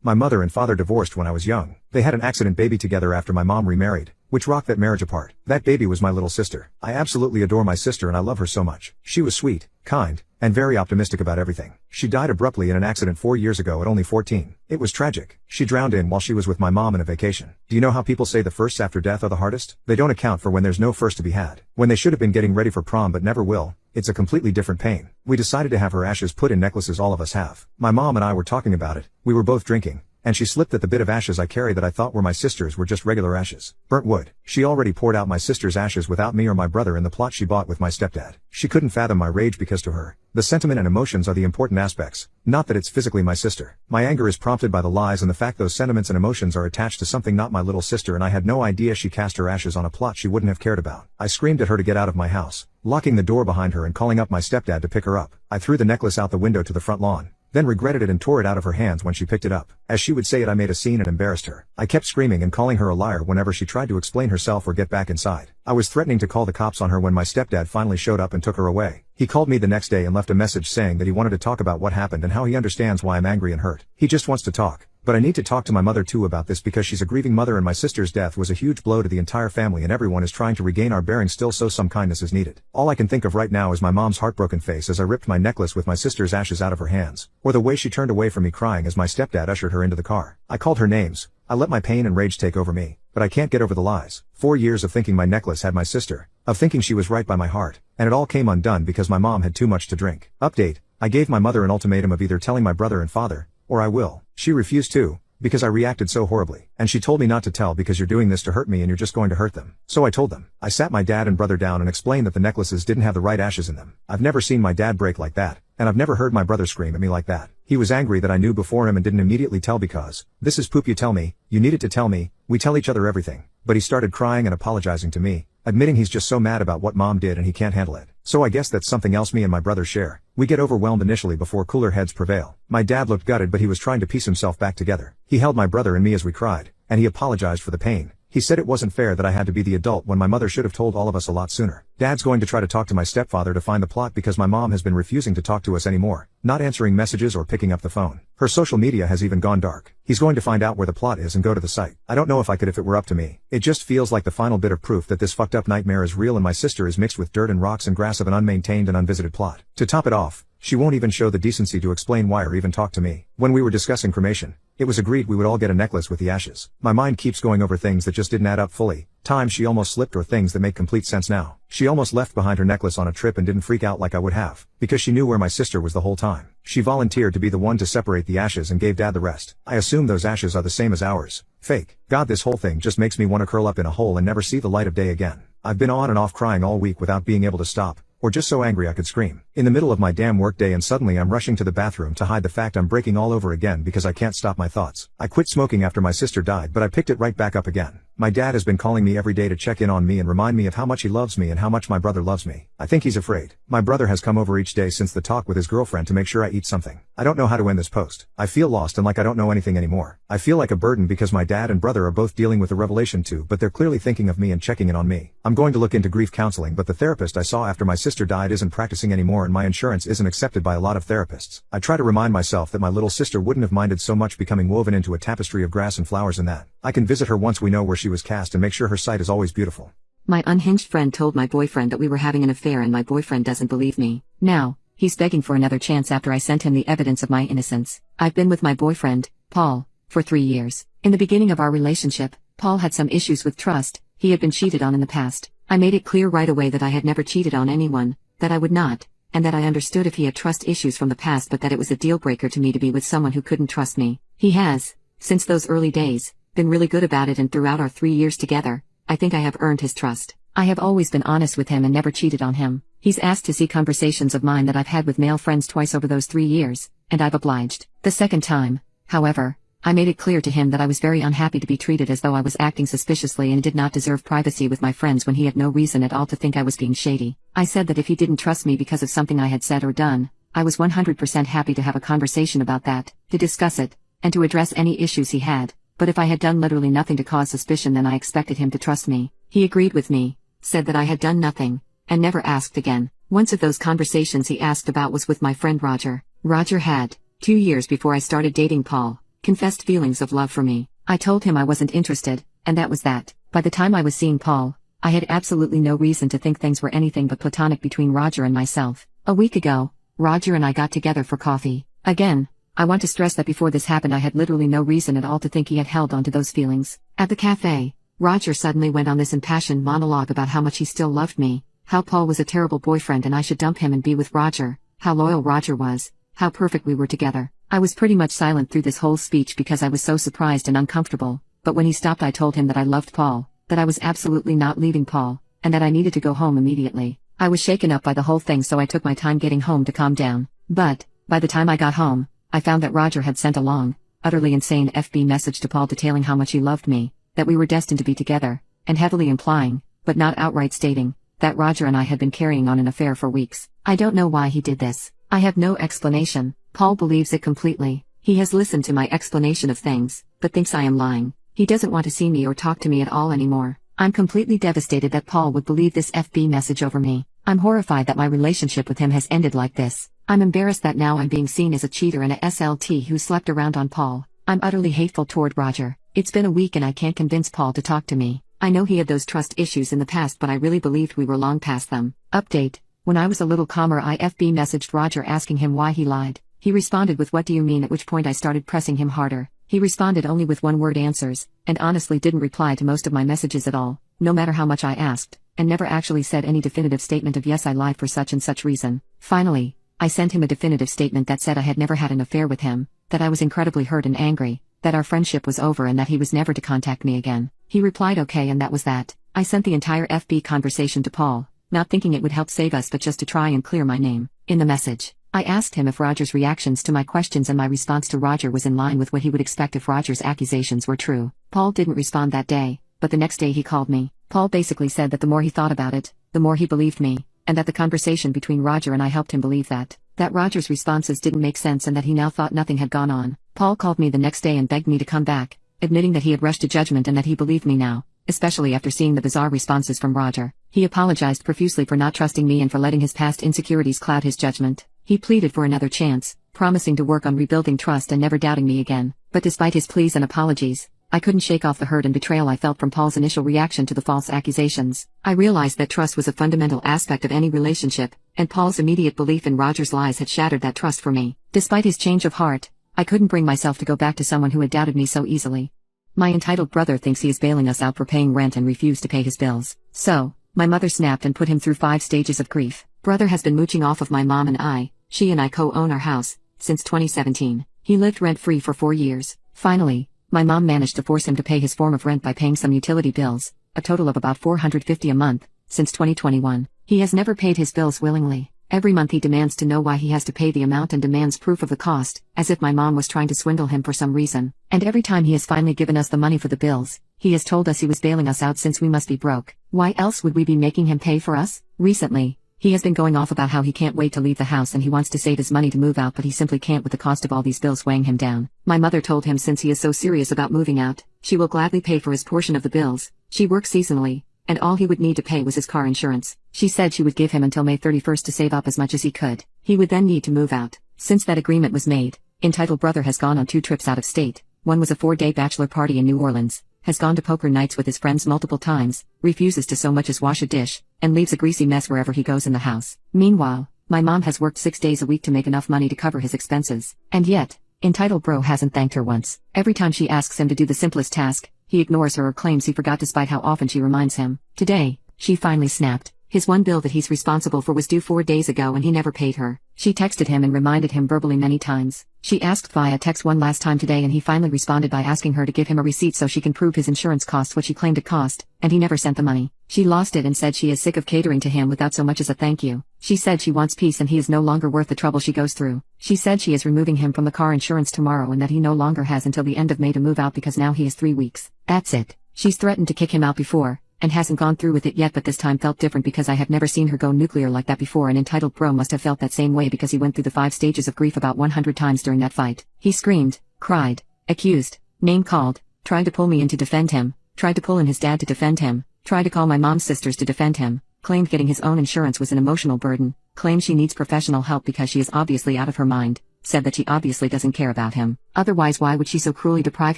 My mother and father divorced when I was young. They had an accident baby together after my mom remarried, which rocked that marriage apart. That baby was my little sister. I absolutely adore my sister and I love her so much. She was sweet, kind, and very optimistic about everything. She died abruptly in an accident 4 years ago at only 14. It was tragic. She drowned in while she was with my mom on a vacation. Do you know how people say the firsts after death are the hardest? They don't account for when there's no first to be had. When they should have been getting ready for prom but never will. It's a completely different pain. We decided to have her ashes put in necklaces all of us have. My mom and I were talking about it. We were both drinking. And she slipped that the bit of ashes I carry that I thought were my sister's were just regular ashes. Burnt wood. She already poured out my sister's ashes without me or my brother in the plot she bought with my stepdad. She couldn't fathom my rage because to her, the sentiment and emotions are the important aspects, not that it's physically my sister. My anger is prompted by the lies and the fact those sentiments and emotions are attached to something not my little sister, and I had no idea she cast her ashes on a plot she wouldn't have cared about. I screamed at her to get out of my house, locking the door behind her and calling up my stepdad to pick her up. I threw the necklace out the window to the front lawn, then regretted it and tore it out of her hands when she picked it up. As she would say it, I made a scene and embarrassed her. I kept screaming and calling her a liar whenever she tried to explain herself or get back inside. I was threatening to call the cops on her when my stepdad finally showed up and took her away. He called me the next day and left a message saying that he wanted to talk about what happened and how he understands why I'm angry and hurt. He just wants to talk. But I need to talk to my mother too about this because she's a grieving mother and my sister's death was a huge blow to the entire family and everyone is trying to regain our bearings still, so some kindness is needed. All I can think of right now is my mom's heartbroken face as I ripped my necklace with my sister's ashes out of her hands, or the way she turned away from me crying as my stepdad ushered her into the car. I called her names. I let my pain and rage take over me, but I can't get over the lies. 4 years of thinking my necklace had my sister, of thinking she was right by my heart, and it all came undone because my mom had too much to drink. Update: I gave my mother an ultimatum of either telling my brother and father, or I will. She refused to, because I reacted so horribly. And she told me not to tell because you're doing this to hurt me and you're just going to hurt them. So I told them. I sat my dad and brother down and explained that the necklaces didn't have the right ashes in them. I've never seen my dad break like that, and I've never heard my brother scream at me like that. He was angry that I knew before him and didn't immediately tell because, this is poop, you tell me, you needed to tell me, we tell each other everything. But he started crying and apologizing to me, admitting he's just so mad about what mom did and he can't handle it. So I guess that's something else me and my brother share. We get overwhelmed initially before cooler heads prevail. My dad looked gutted but he was trying to piece himself back together. He held my brother and me as we cried, and he apologized for the pain. He said it wasn't fair that I had to be the adult when my mother should have told all of us a lot sooner. Dad's going to try to talk to my stepfather to find the plot because my mom has been refusing to talk to us anymore, not answering messages or picking up the phone. Her social media has even gone dark. He's going to find out where the plot is and go to the site. I don't know if I could if it were up to me. It just feels like the final bit of proof that this fucked up nightmare is real and my sister is mixed with dirt and rocks and grass of an unmaintained and unvisited plot. To top it off, she won't even show the decency to explain why or even talk to me. When we were discussing cremation, it was agreed we would all get a necklace with the ashes. My mind keeps going over things that just didn't add up fully. Times she almost slipped or things that make complete sense now. She almost left behind her necklace on a trip and didn't freak out like I would have, because she knew where my sister was the whole time. She volunteered to be the one to separate the ashes and gave dad the rest. I assume those ashes are the same as ours. Fake. God, this whole thing just makes me want to curl up in a hole and never see the light of day again. I've been on and off crying all week without being able to stop, or just so angry I could scream. In the middle of my damn work day and suddenly I'm rushing to the bathroom to hide the fact I'm breaking all over again because I can't stop my thoughts. I quit smoking after my sister died but I picked it right back up again. My dad has been calling me every day to check in on me and remind me of how much he loves me and how much my brother loves me. I think he's afraid. My brother has come over each day since the talk with his girlfriend to make sure I eat something. I don't know how to end this post. I feel lost and like I don't know anything anymore. I feel like a burden because my dad and brother are both dealing with the revelation too, but they're clearly thinking of me and checking in on me. I'm going to look into grief counseling, but the therapist I saw after my sister died isn't practicing anymore and my insurance isn't accepted by a lot of therapists. I try to remind myself that my little sister wouldn't have minded so much becoming woven into a tapestry of grass and flowers and that I can visit her once we know where she was cast and make sure her sight is always beautiful. My unhinged friend told my boyfriend that we were having an affair and my boyfriend doesn't believe me. Now, he's begging for another chance after I sent him the evidence of my innocence. I've been with my boyfriend, Paul, for 3 years. In the beginning of our relationship, Paul had some issues with trust. He had been cheated on in the past. I made it clear right away that I had never cheated on anyone, that I would not, and that I understood if he had trust issues from the past but that it was a deal breaker to me to be with someone who couldn't trust me. He has, since those early days, been really good about it and throughout our 3 years together, I think I have earned his trust. I have always been honest with him and never cheated on him. He's asked to see conversations of mine that I've had with male friends twice over those 3 years, and I've obliged. The second time, however, I made it clear to him that I was very unhappy to be treated as though I was acting suspiciously and did not deserve privacy with my friends when he had no reason at all to think I was being shady. I said that if he didn't trust me because of something I had said or done, I was 100% happy to have a conversation about that, to discuss it, and to address any issues he had. But if I had done literally nothing to cause suspicion then I expected him to trust me. He agreed with me, said that I had done nothing, and never asked again. Once of those conversations he asked about was with my friend Roger. Roger had, 2 years before I started dating Paul, confessed feelings of love for me. I told him I wasn't interested, and that was that. By the time I was seeing Paul, I had absolutely no reason to think things were anything but platonic between Roger and myself. A week ago, Roger and I got together for coffee. Again, I want to stress that before this happened I had literally no reason at all to think he had held on to those feelings. At the cafe, Roger suddenly went on this impassioned monologue about how much he still loved me, how Paul was a terrible boyfriend and I should dump him and be with Roger, how loyal Roger was, how perfect we were together. I was pretty much silent through this whole speech because I was so surprised and uncomfortable, but when he stopped I told him that I loved Paul, that I was absolutely not leaving Paul, and that I needed to go home immediately. I was shaken up by the whole thing so I took my time getting home to calm down. But, by the time I got home, I found that Roger had sent a long, utterly insane FB message to Paul detailing how much he loved me, that we were destined to be together, and heavily implying, but not outright stating, that Roger and I had been carrying on an affair for weeks. I don't know why he did this. I have no explanation. Paul believes it completely. He has listened to my explanation of things, but thinks I am lying. He doesn't want to see me or talk to me at all anymore. I'm completely devastated that Paul would believe this FB message over me. I'm horrified that my relationship with him has ended like this. I'm embarrassed that now I'm being seen as a cheater and a SLT who slept around on Paul. I'm utterly hateful toward Roger. It's been a week and I can't convince Paul to talk to me. I know he had those trust issues in the past but I really believed we were long past them. Update. When I was a little calmer I FB messaged Roger asking him why he lied. He responded with "What do you mean?" at which point I started pressing him harder. He responded only with one-word answers, and honestly didn't reply to most of my messages at all, no matter how much I asked, and never actually said any definitive statement of yes I lied for such and such reason. Finally, I sent him a definitive statement that said I had never had an affair with him, that I was incredibly hurt and angry, that our friendship was over and that he was never to contact me again. He replied okay and that was that. I sent the entire FB conversation to Paul, not thinking it would help save us but just to try and clear my name. In the message, I asked him if Roger's reactions to my questions and my response to Roger was in line with what he would expect if Roger's accusations were true. Paul didn't respond that day, but the next day he called me. Paul basically said that the more he thought about it, the more he believed me, and that the conversation between Roger and I helped him believe that Roger's responses didn't make sense and that he now thought nothing had gone on. Paul called me the next day and begged me to come back, admitting that he had rushed to judgment and that he believed me now, especially after seeing the bizarre responses from Roger. He apologized profusely for not trusting me and for letting his past insecurities cloud his judgment. He pleaded for another chance, promising to work on rebuilding trust and never doubting me again. But despite his pleas and apologies, I couldn't shake off the hurt and betrayal I felt from Paul's initial reaction to the false accusations. I realized that trust was a fundamental aspect of any relationship, and Paul's immediate belief in Roger's lies had shattered that trust for me. Despite his change of heart, I couldn't bring myself to go back to someone who had doubted me so easily. My entitled brother thinks he is bailing us out for paying rent and refused to pay his bills. So, my mother snapped and put him through 5 stages of grief. Brother has been mooching off of my mom and I. She and I co-own our house, since 2017. He lived rent-free for 4 years. Finally, my mom managed to force him to pay his form of rent by paying some utility bills, a total of about $450 a month, since 2021. He has never paid his bills willingly. Every month he demands to know why he has to pay the amount and demands proof of the cost, as if my mom was trying to swindle him for some reason. And every time he has finally given us the money for the bills, he has told us he was bailing us out since we must be broke. Why else would we be making him pay for us? Recently, he has been going off about how he can't wait to leave the house and he wants to save his money to move out but he simply can't with the cost of all these bills weighing him down. My mother told him since he is so serious about moving out, she will gladly pay for his portion of the bills. She works seasonally, and all he would need to pay was his car insurance. She said she would give him until May 31st to save up as much as he could. He would then need to move out. Since that agreement was made, entitled brother has gone on 2 trips out of state. One was a 4-day bachelor party in New Orleans, has gone to poker nights with his friends multiple times, refuses to so much as wash a dish, and leaves a greasy mess wherever he goes in the house. Meanwhile, my mom has worked 6 days a week to make enough money to cover his expenses. And yet, entitled bro hasn't thanked her once. Every time she asks him to do the simplest task, he ignores her or claims he forgot despite how often she reminds him. Today, she finally snapped. His one bill that he's responsible for was due 4 days ago and he never paid her. She texted him and reminded him verbally many times. She asked via text one last time today and he finally responded by asking her to give him a receipt so she can prove his insurance cost what she claimed it cost, and he never sent the money. She lost it and said she is sick of catering to him without so much as a thank you. She said she wants peace and he is no longer worth the trouble she goes through. She said she is removing him from the car insurance tomorrow and that he no longer has until the end of May to move out because now he has 3 weeks. That's it. She's threatened to kick him out before, and hasn't gone through with it yet, but this time felt different because I have never seen her go nuclear like that before, and entitled bro must have felt that same way because he went through the 5 stages of grief about 100 times during that fight. He screamed, cried, accused, name-called, tried to pull me in to defend him, tried to pull in his dad to defend him, tried to call my mom's sisters to defend him, claimed getting his own insurance was an emotional burden, claimed she needs professional help because she is obviously out of her mind, said that she obviously doesn't care about him. Otherwise, why would she so cruelly deprive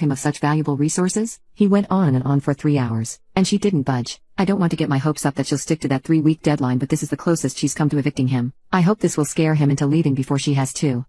him of such valuable resources? He went on and on for 3 hours, and she didn't budge. I don't want to get my hopes up that she'll stick to that 3-week deadline, but this is the closest she's come to evicting him. I hope this will scare him into leaving before she has to.